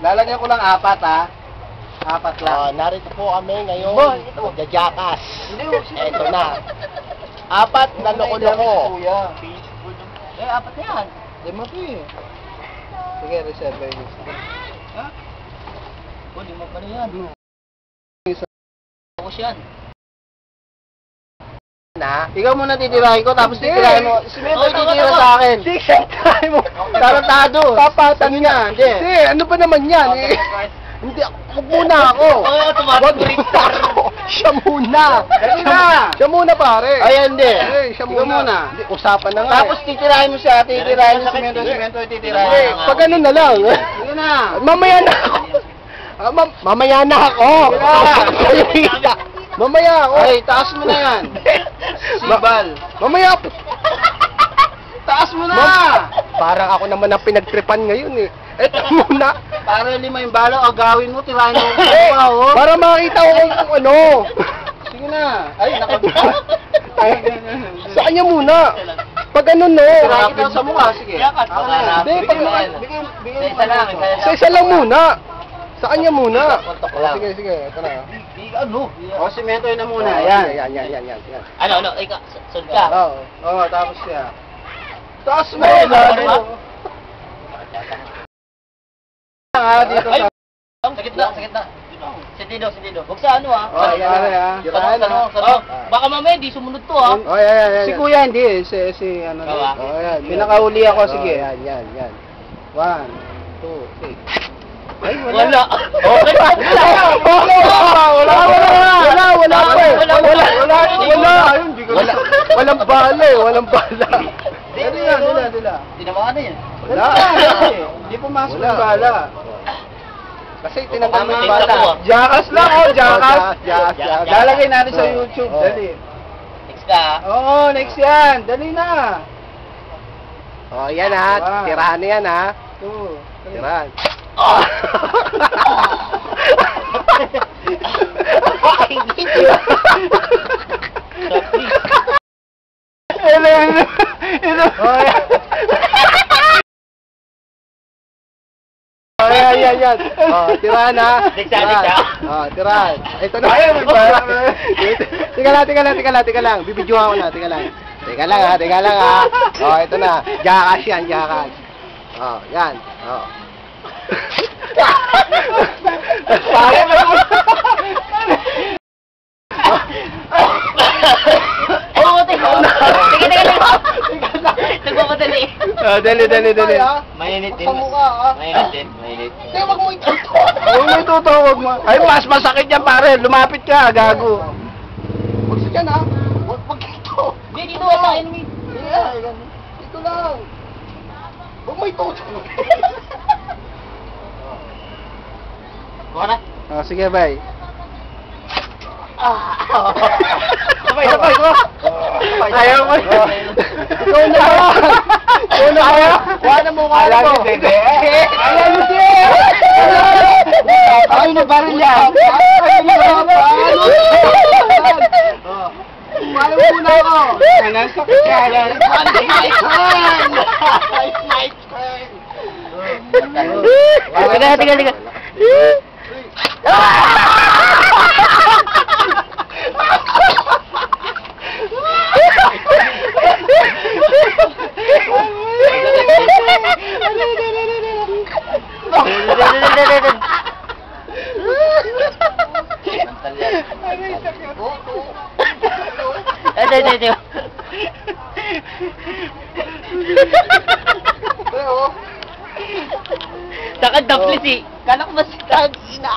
Lalagyan ko lang 4 ha. 4 lang. Narito po kami ngayon. Jajakas. Eto na. 4 na loko-loko. Eh, 4 na yan. 5 to eh. Sige, reserve yun. Ha? O, 5 pa na yan. Tapos yan. Na? Ikaw muna titirahin ko, tapos titirahin mo. Simento titira sa akin. Titirahin mo. Tarantado. Papatan nga. Hindi. Ano ba naman yan? Hindi, wag muna ako. Wag muna ako. Siya muna. Siya muna pare. Ay, hindi. Siya Ikaw muna. Hindi, usapan na nga. Tapos titirahin mo siya, titirahin mo simento titirahin. Hindi, pag ano na lang. Sige na. Mamaya na ako. Mamaya na ako. Mamaya ako. Ay, taas mo na yan. Sibal. Mamaya. Taas mo na. Parang ako naman ang pinagtripan ngayon eh. Eto muna. Para 5 yung balo, agawin mo, tirahin mo. Para makita ko kung ano. Sige na. Ay, Sa kanya muna. Pag ano no. Tirahin kita sa mukha, sige. Hindi, pag Bigyan isa lang. Sa isa lang muna. Sa kanya muna. Sige, sige. Ito na. O, simento yun na muna. Yan. Ano, ikaw, sunod ka. Oo, tapos siya. Taas mo. Dito sa... Sakit na. Sentido. Huwag sa ano ah. Oh, yan na. Baka mamaya di sumunod to ah. Oh, yan. Si Kuya hindi, si ano. Bawa? Oh, yan. Pinakauli ako, sige. Yan. 1, 2, 3. Ay, Wala. Okay. Wala. Walang bala. Dila. Tinamaan na yan. Wala. Hindi pumasok yung bala. Kasi tinanggal mo yung bala. Jakas lang, jakas. Jakas. Lalagay natin sa YouTube, dali. Next ka. Oo, next yan. Dali na. Oh, yan ha. Tirahan na yan ha. 2, 3. Tirahan. Yan. Oh, tirahan ha. Tirahan. Ito na. Teka lang. Bibidyohan ko na, teka lang. Teka lang ha. Oh, ito na. Jakas yan. Oh, yan. Oh. Nagmamadali. Dali. Mainit din. Mainit. Wag mo ito. Huwag mo. Ay, mas masakit yan, pare. Lumapit ka, gago. Huwag sa dyan ha. Huwag ito. Hindi, dito wala enemy. Dito lang. Huwag mo ito. Buka na. Oh, sige, bye. Sabay. Ayaw mo. Ikaw na. Kuha na mo, Ayaw mo. Ayaw na baril yan. Ayaw mo muna ako. Anong sakit ka yan? Tiga. Takad daplis eh. Kanak mas tag ina.